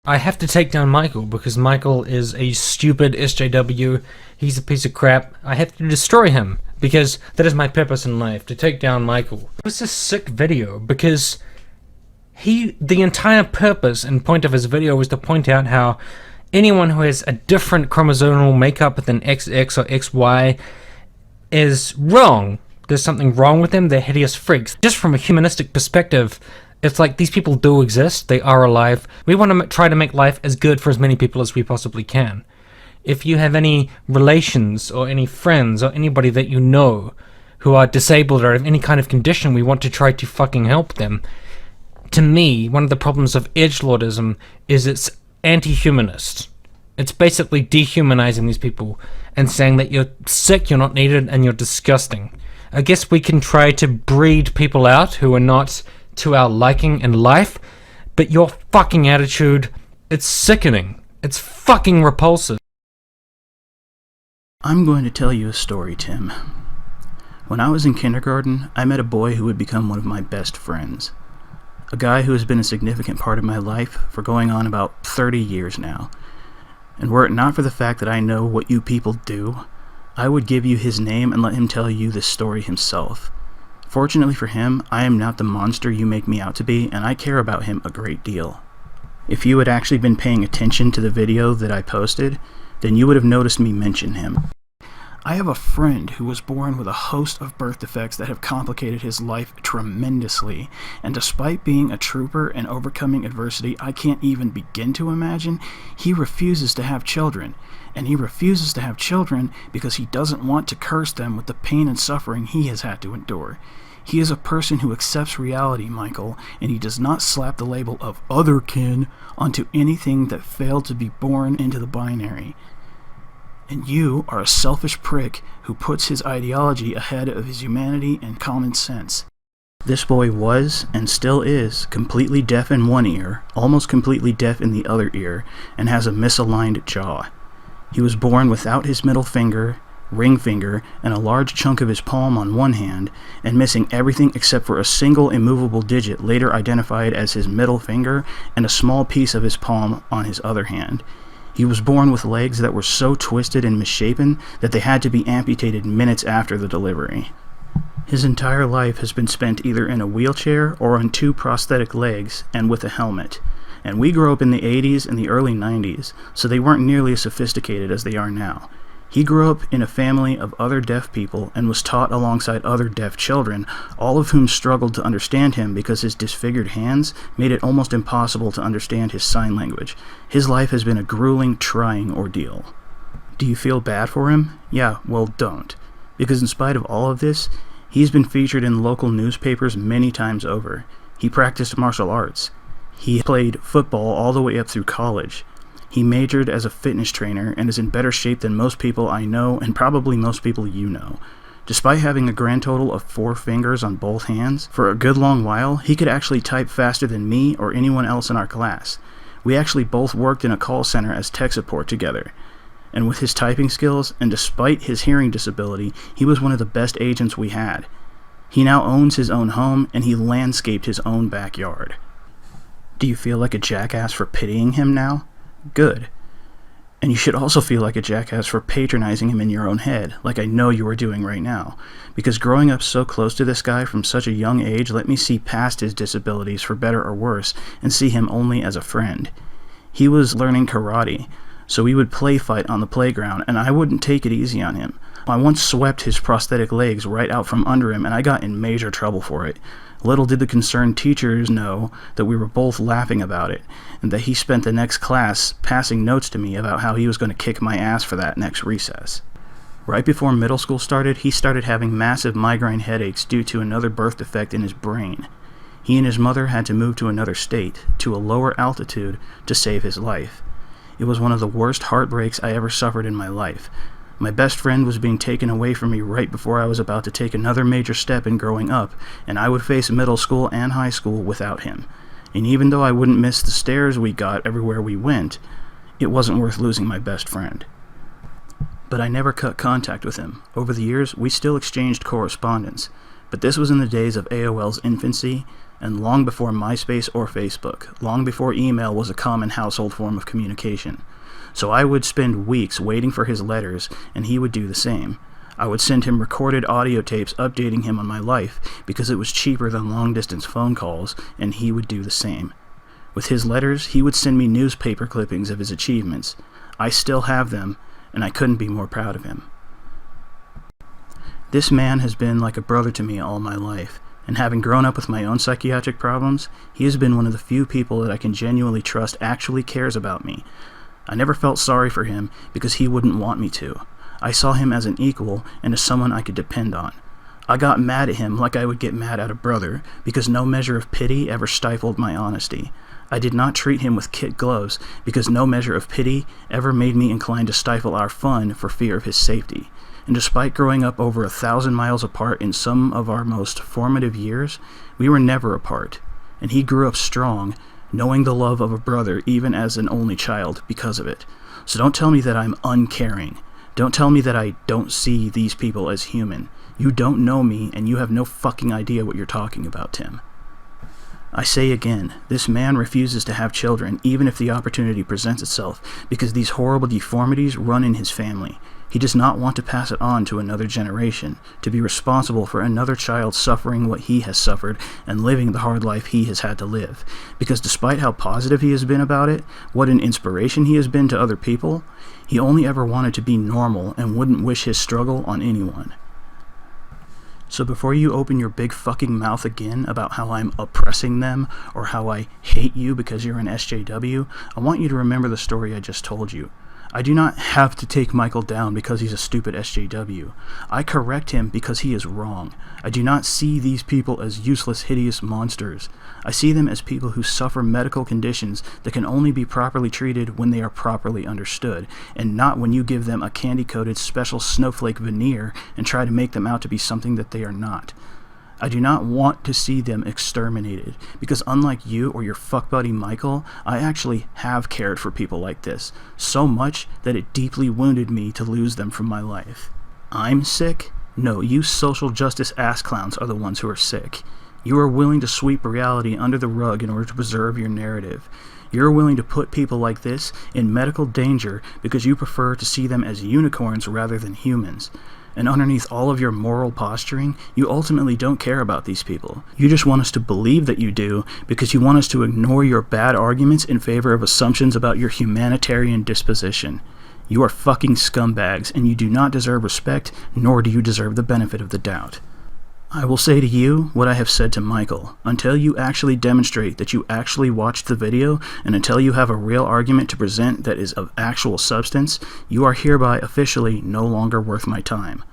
I have to take down Michael because Michael is a stupid SJW. He's a piece of crap. I have to destroy him because that is my purpose in life, to take down Michael. It was a sick video because the entire purpose and point of his video was to point out how anyone who has a different chromosomal makeup than XX or XY is wrong. There's something wrong with them. They're hideous freaks. Just from a humanistic perspective, it's like these people do exist. They are alive. We want to try to make life as good for as many people as we possibly can. If you have any relations or any friends or anybody that you know who are disabled or have any kind of condition, we want to try to fucking help them. To me, one of the problems of edgelordism is it's anti-humanist. It's basically dehumanizing these people and saying that you're sick, you're not needed, and you're disgusting. I guess we can try to breed people out who are not to our liking in life, but your fucking attitude, it's sickening. It's fucking repulsive. I'm going to tell you a story, Tim. When I was in kindergarten, I met a boy who would become one of my best friends. A guy who has been a significant part of my life for going on about 30 years now. And were it not for the fact that I know what you people do, I would give you his name and let him tell you this story himself. Fortunately for him, I am not the monster you make me out to be, and I care about him a great deal. If you had actually been paying attention to the video that I posted, then you would have noticed me mention him. I have a friend who was born with a host of birth defects that have complicated his life tremendously, and despite being a trooper and overcoming adversity I can't even begin to imagine, he refuses to have children. And he refuses to have children because he doesn't want to curse them with the pain and suffering he has had to endure. He is a person who accepts reality, Michael, and he does not slap the label of otherkin onto anything that failed to be born into the binary. And you are a selfish prick who puts his ideology ahead of his humanity and common sense. This boy was, and still is, completely deaf in one ear, almost completely deaf in the other ear, and has a misaligned jaw. He was born without his middle finger, ring finger, and a large chunk of his palm on one hand, and missing everything except for a single immovable digit later identified as his middle finger and a small piece of his palm on his other hand. He was born with legs that were so twisted and misshapen that they had to be amputated minutes after the delivery. His entire life has been spent either in a wheelchair or on 2 prosthetic legs and with a helmet. And we grew up in the 80s and the early 90s, so they weren't nearly as sophisticated as they are now. He grew up in a family of other deaf people and was taught alongside other deaf children, all of whom struggled to understand him because his disfigured hands made it almost impossible to understand his sign language. His life has been a grueling, trying ordeal. Do you feel bad for him? Yeah, well, don't. Because in spite of all of this, he's been featured in local newspapers many times over. He practiced martial arts. He played football all the way up through college. He majored as a fitness trainer and is in better shape than most people I know and probably most people you know. Despite having a grand total of 4 fingers on both hands, for a good long while, he could actually type faster than me or anyone else in our class. We actually both worked in a call center as tech support together. And with his typing skills, and despite his hearing disability, he was one of the best agents we had. He now owns his own home, and he landscaped his own backyard. Do you feel like a jackass for pitying him now? Good. And you should also feel like a jackass for patronizing him in your own head, like I know you are doing right now. Because growing up so close to this guy from such a young age let me see past his disabilities for better or worse, and see him only as a friend. He was learning karate, so we would play fight on the playground, and I wouldn't take it easy on him. I once swept his prosthetic legs right out from under him, and I got in major trouble for it. Little did the concerned teachers know that we were both laughing about it, and that he spent the next class passing notes to me about how he was going to kick my ass for that next recess. Right before middle school started, he started having massive migraine headaches due to another birth defect in his brain. He and his mother had to move to another state, to a lower altitude, to save his life. It was one of the worst heartbreaks I ever suffered in my life. My best friend was being taken away from me right before I was about to take another major step in growing up, and I would face middle school and high school without him. And even though I wouldn't miss the stares we got everywhere we went, it wasn't worth losing my best friend. But I never cut contact with him. Over the years, we still exchanged correspondence, but this was in the days of AOL's infancy, and long before MySpace or Facebook, long before email was a common household form of communication. So I would spend weeks waiting for his letters, and he would do the same. I would send him recorded audio tapes updating him on my life because it was cheaper than long-distance phone calls, and he would do the same. With his letters, he would send me newspaper clippings of his achievements. I still have them, and I couldn't be more proud of him. This man has been like a brother to me all my life, and having grown up with my own psychiatric problems, he has been one of the few people that I can genuinely trust actually cares about me. I never felt sorry for him because he wouldn't want me to. I saw him as an equal and as someone I could depend on. I got mad at him like I would get mad at a brother because no measure of pity ever stifled my honesty. I did not treat him with kid gloves because no measure of pity ever made me inclined to stifle our fun for fear of his safety. And despite growing up over 1,000 miles apart in some of our most formative years, we were never apart. And he grew up strong, knowing the love of a brother even as an only child because of it. So don't tell me that I'm uncaring. Don't tell me that I don't see these people as human. You don't know me, and you have no fucking idea what you're talking about, Tim. I say again, this man refuses to have children even if the opportunity presents itself because these horrible deformities run in his family. He does not want to pass it on to another generation, to be responsible for another child suffering what he has suffered and living the hard life he has had to live. Because despite how positive he has been about it, what an inspiration he has been to other people, he only ever wanted to be normal and wouldn't wish his struggle on anyone. So before you open your big fucking mouth again about how I'm oppressing them or how I hate you because you're an SJW, I want you to remember the story I just told you. I do not have to take Michael down because he's a stupid SJW. I correct him because he is wrong. I do not see these people as useless, hideous monsters. I see them as people who suffer medical conditions that can only be properly treated when they are properly understood, and not when you give them a candy-coated special snowflake veneer and try to make them out to be something that they are not. I do not want to see them exterminated, because unlike you or your fuck buddy Michael, I actually have cared for people like this, so much that it deeply wounded me to lose them from my life. I'm sick? No, you social justice ass clowns are the ones who are sick. You are willing to sweep reality under the rug in order to preserve your narrative. You're willing to put people like this in medical danger because you prefer to see them as unicorns rather than humans. And underneath all of your moral posturing, you ultimately don't care about these people. You just want us to believe that you do because you want us to ignore your bad arguments in favor of assumptions about your humanitarian disposition. You are fucking scumbags, and you do not deserve respect, nor do you deserve the benefit of the doubt. I will say to you what I have said to Michael. Until you actually demonstrate that you actually watched the video, and until you have a real argument to present that is of actual substance, you are hereby officially no longer worth my time.